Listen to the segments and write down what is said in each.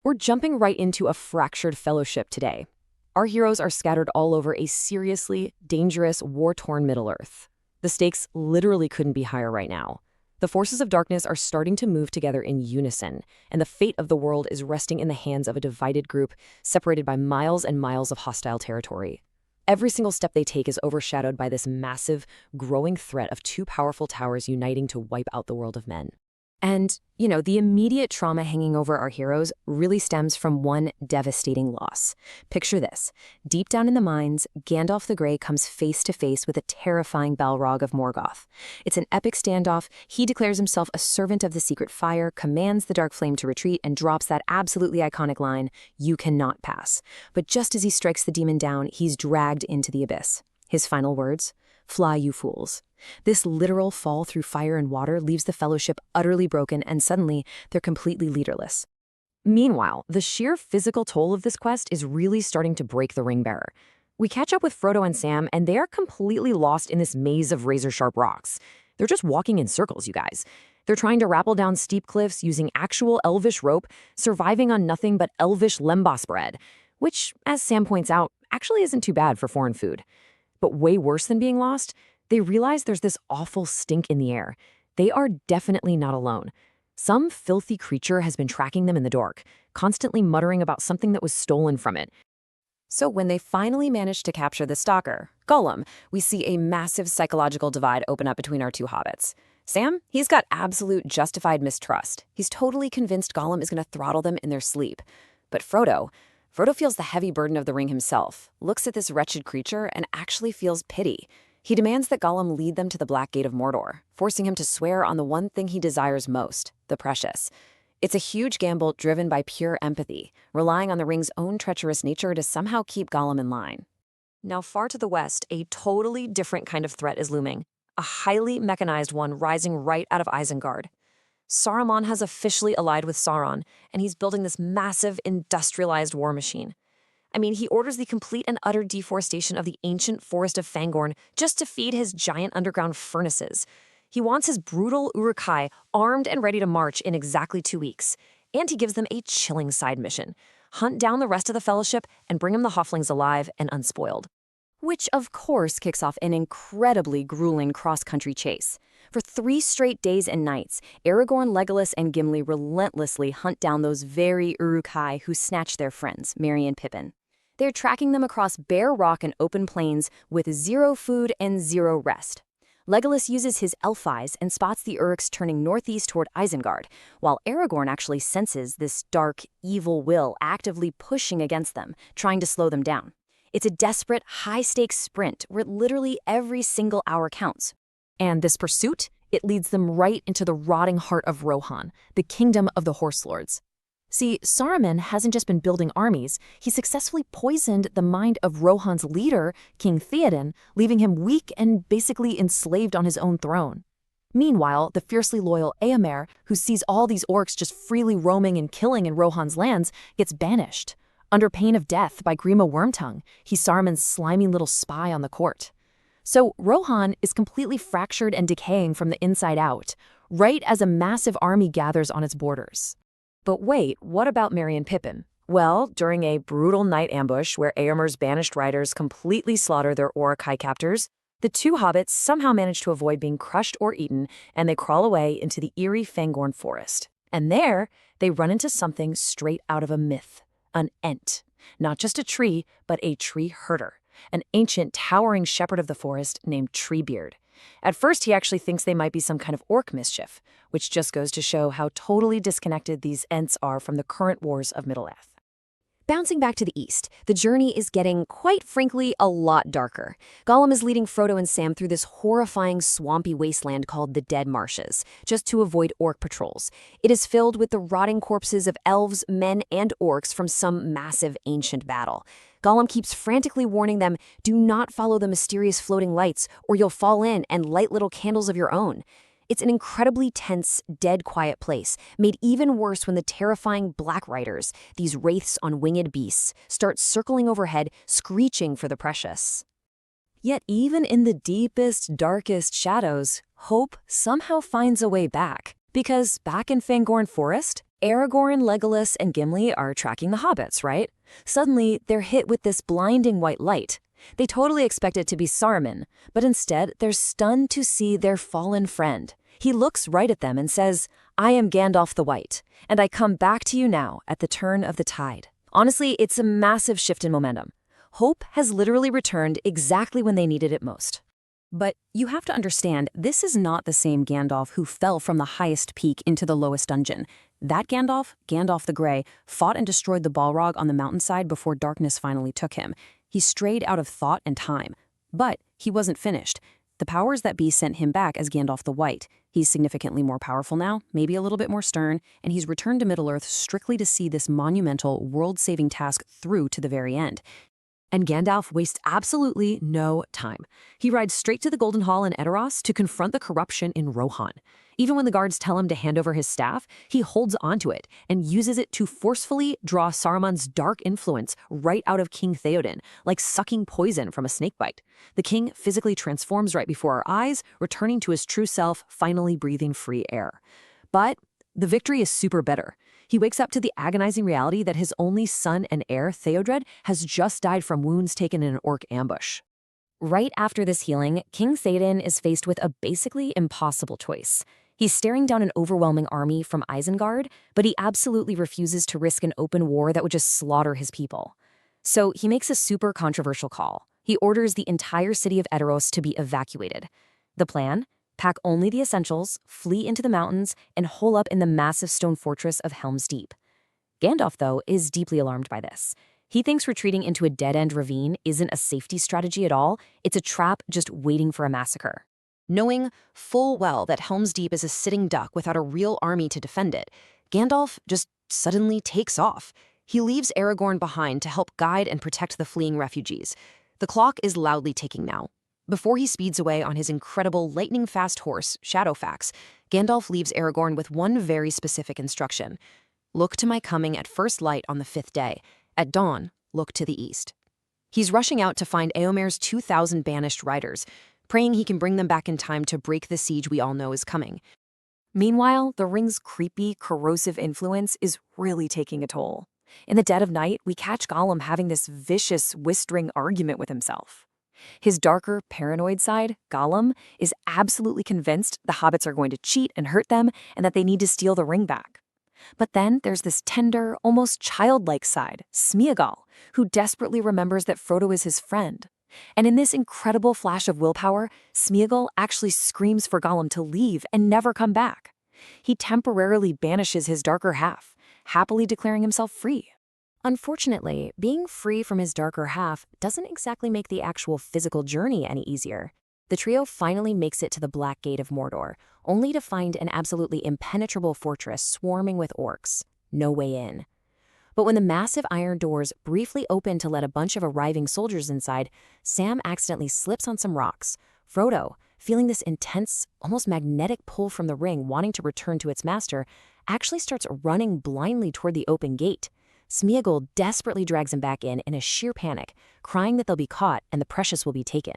We're jumping right into a fractured fellowship today. Our heroes are scattered all over a seriously dangerous, war-torn Middle-earth. The stakes literally couldn't be higher right now. The forces of darkness are starting to move together in unison, and the fate of the world is resting in the hands of a divided group separated by miles and miles of hostile territory. Every single step they take is overshadowed by this massive, growing threat of two powerful towers uniting to wipe out the world of men. And, the immediate trauma hanging over our heroes really stems from one devastating loss. Picture this. Deep down in the mines, Gandalf the Grey comes face to face with a terrifying Balrog of Morgoth. It's an epic standoff. He declares himself a servant of the secret fire, commands the dark flame to retreat, and drops that absolutely iconic line, "You cannot pass." But just as he strikes the demon down, he's dragged into the abyss. His final words? "Fly, you fools." This literal fall through fire and water leaves the Fellowship utterly broken, and suddenly they're completely leaderless. Meanwhile, the sheer physical toll of this quest is really starting to break the ring-bearer. We catch up with Frodo and Sam, and they are completely lost in this maze of razor-sharp rocks. They're just walking in circles, you guys. They're trying to rappel down steep cliffs using actual elvish rope, surviving on nothing but elvish lembas bread, which, as Sam points out, actually isn't too bad for foreign food. But way worse than being lost, they realize there's this awful stink in the air. They are definitely not alone. Some filthy creature has been tracking them in the dark, constantly muttering about something that was stolen from it. So when they finally manage to capture the stalker, Gollum, we see a massive psychological divide open up between our two hobbits. Sam, he's got absolute justified mistrust. He's totally convinced Gollum is going to throttle them in their sleep. But Frodo feels the heavy burden of the ring himself, looks at this wretched creature, and actually feels pity. He demands that Gollum lead them to the Black Gate of Mordor, forcing him to swear on the one thing he desires most, the precious. It's a huge gamble driven by pure empathy, relying on the ring's own treacherous nature to somehow keep Gollum in line. Now, far to the west, a totally different kind of threat is looming, a highly mechanized one rising right out of Isengard. Saruman has officially allied with Sauron, and he's building this massive, industrialized war machine. He orders the complete and utter deforestation of the ancient forest of Fangorn just to feed his giant underground furnaces. He wants his brutal Uruk-hai armed and ready to march in exactly 2 weeks. And he gives them a chilling side mission: hunt down the rest of the Fellowship and bring him the Hofflings alive and unspoiled. Which, of course, kicks off an incredibly grueling cross-country chase. For 3 straight days and nights, Aragorn, Legolas, and Gimli relentlessly hunt down those very Uruk-hai who snatched their friends, Merry and Pippin. They're tracking them across bare rock and open plains with 0 food and 0 rest. Legolas uses his elf eyes and spots the Uruks turning northeast toward Isengard, while Aragorn actually senses this dark, evil will actively pushing against them, trying to slow them down. It's a desperate, high-stakes sprint where literally every single hour counts. And this pursuit, it leads them right into the rotting heart of Rohan, the kingdom of the Horse Lords. See, Saruman hasn't just been building armies, he successfully poisoned the mind of Rohan's leader, King Theoden, leaving him weak and basically enslaved on his own throne. Meanwhile, the fiercely loyal Éomer, who sees all these orcs just freely roaming and killing in Rohan's lands, gets banished. Under pain of death by Grima Wormtongue, he's Saruman's slimy little spy on the court. So Rohan is completely fractured and decaying from the inside out, right as a massive army gathers on its borders. But wait, what about Merry and Pippin? Well, during a brutal night ambush where Éomer's banished riders completely slaughter their Uruk-hai captors, the 2 hobbits somehow manage to avoid being crushed or eaten, and they crawl away into the eerie Fangorn forest. And there, they run into something straight out of a myth, an Ent. Not just a tree, but a tree herder, an ancient, towering shepherd of the forest named Treebeard. At first, he actually thinks they might be some kind of orc mischief, which just goes to show how totally disconnected these Ents are from the current wars of Middle-earth. Bouncing back to the east, the journey is getting, quite frankly, a lot darker. Gollum is leading Frodo and Sam through this horrifying swampy wasteland called the Dead Marshes, just to avoid orc patrols. It is filled with the rotting corpses of elves, men, and orcs from some massive ancient battle. Gollum keeps frantically warning them, do not follow the mysterious floating lights, or you'll fall in and light little candles of your own. It's an incredibly tense, dead quiet place, made even worse when the terrifying Black Riders, these wraiths on winged beasts, start circling overhead, screeching for the precious. Yet even in the deepest, darkest shadows, hope somehow finds a way back. Because back in Fangorn Forest, Aragorn, Legolas, and Gimli are tracking the hobbits, right? Suddenly, they're hit with this blinding white light. They totally expect it to be Saruman, but instead, they're stunned to see their fallen friend. He looks right at them and says, "I am Gandalf the White, and I come back to you now at the turn of the tide." Honestly, it's a massive shift in momentum. Hope has literally returned exactly when they needed it most. But you have to understand, this is not the same Gandalf who fell from the highest peak into the lowest dungeon. That Gandalf, Gandalf the Grey, fought and destroyed the Balrog on the mountainside before darkness finally took him. He strayed out of thought and time. But he wasn't finished. The powers that be sent him back as Gandalf the White. He's significantly more powerful now, maybe a little bit more stern, and he's returned to Middle-earth strictly to see this monumental, world-saving task through to the very end. And Gandalf wastes absolutely no time. He rides straight to the Golden Hall in Edoras to confront the corruption in Rohan. Even when the guards tell him to hand over his staff, he holds onto it and uses it to forcefully draw Saruman's dark influence right out of King Theoden, like sucking poison from a snakebite. The king physically transforms right before our eyes, returning to his true self, finally breathing free air. But the victory is super bitter. He wakes up to the agonizing reality that his only son and heir, Theodred, has just died from wounds taken in an orc ambush. Right after this healing, King Theoden is faced with a basically impossible choice. He's staring down an overwhelming army from Isengard, but he absolutely refuses to risk an open war that would just slaughter his people. So he makes a super controversial call. He orders the entire city of Edoras to be evacuated. The plan? Pack only the essentials, flee into the mountains, and hole up in the massive stone fortress of Helm's Deep. Gandalf, though, is deeply alarmed by this. He thinks retreating into a dead-end ravine isn't a safety strategy at all, it's a trap just waiting for a massacre. Knowing full well that Helm's Deep is a sitting duck without a real army to defend it, Gandalf just suddenly takes off. He leaves Aragorn behind to help guide and protect the fleeing refugees. The clock is loudly ticking now. Before he speeds away on his incredible lightning-fast horse, Shadowfax, Gandalf leaves Aragorn with one very specific instruction. Look to my coming at first light on the 5th day. At dawn, look to the east. He's rushing out to find Eomer's 2,000 banished riders, praying he can bring them back in time to break the siege we all know is coming. Meanwhile, the ring's creepy, corrosive influence is really taking a toll. In the dead of night, we catch Gollum having this vicious, whistling argument with himself. His darker, paranoid side, Gollum, is absolutely convinced the hobbits are going to cheat and hurt them and that they need to steal the ring back. But then there's this tender, almost childlike side, Smeagol, who desperately remembers that Frodo is his friend. And in this incredible flash of willpower, Smeagol actually screams for Gollum to leave and never come back. He temporarily banishes his darker half, happily declaring himself free. Unfortunately, being free from his darker half doesn't exactly make the actual physical journey any easier. The trio finally makes it to the Black Gate of Mordor, only to find an absolutely impenetrable fortress swarming with orcs. No way in. But when the massive iron doors briefly open to let a bunch of arriving soldiers inside, Sam accidentally slips on some rocks. Frodo, feeling this intense, almost magnetic pull from the ring wanting to return to its master, actually starts running blindly toward the open gate. Smeagol desperately drags him back in a sheer panic, crying that they'll be caught and the precious will be taken.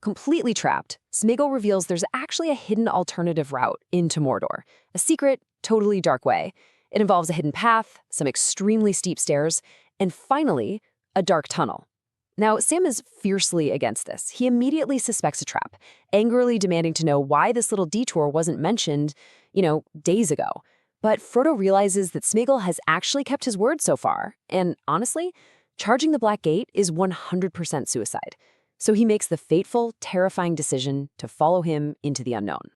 Completely trapped, Smeagol reveals there's actually a hidden alternative route into Mordor, a secret, totally dark way. It involves a hidden path, some extremely steep stairs, and finally, a dark tunnel. Now, Sam is fiercely against this. He immediately suspects a trap, angrily demanding to know why this little detour wasn't mentioned, days ago. But Frodo realizes that Smeagol has actually kept his word so far, and honestly, charging the Black Gate is 100% suicide. So he makes the fateful, terrifying decision to follow him into the unknown.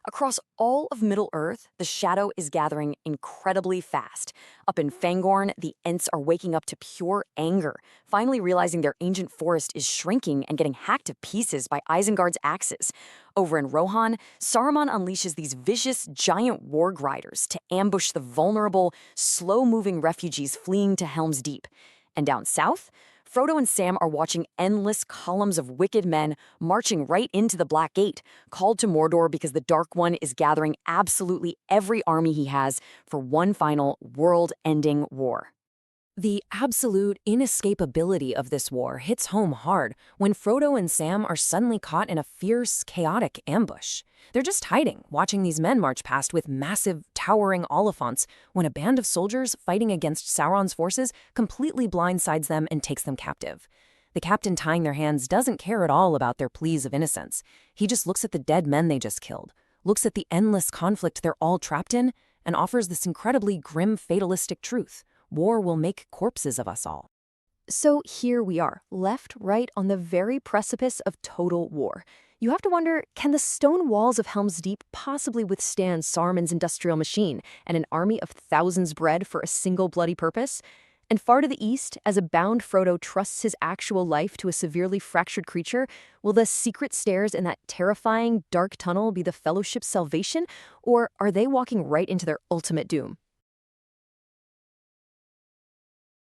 Across all of Middle-earth, the shadow is gathering incredibly fast. Up in Fangorn, the Ents are waking up to pure anger, finally realizing their ancient forest is shrinking and getting hacked to pieces by Isengard's axes. Over in Rohan, Saruman unleashes these vicious, giant warg riders to ambush the vulnerable, slow-moving refugees fleeing to Helm's Deep. And down south, Frodo and Sam are watching endless columns of wicked men marching right into the Black Gate, called to Mordor because the Dark One is gathering absolutely every army he has for one final world-ending war. The absolute inescapability of this war hits home hard when Frodo and Sam are suddenly caught in a fierce, chaotic ambush. They're just hiding, watching these men march past with massive, towering Oliphants when a band of soldiers fighting against Sauron's forces completely blindsides them and takes them captive. The captain tying their hands doesn't care at all about their pleas of innocence. He just looks at the dead men they just killed, looks at the endless conflict they're all trapped in, and offers this incredibly grim, fatalistic truth. War will make corpses of us all. So here we are, left right on the very precipice of total war. You have to wonder, can the stone walls of Helm's Deep possibly withstand Saruman's industrial machine and an army of thousands bred for a single bloody purpose? And far to the east, as a bound Frodo trusts his actual life to a severely fractured creature, will the secret stairs in that terrifying, dark tunnel be the Fellowship's salvation, or are they walking right into their ultimate doom?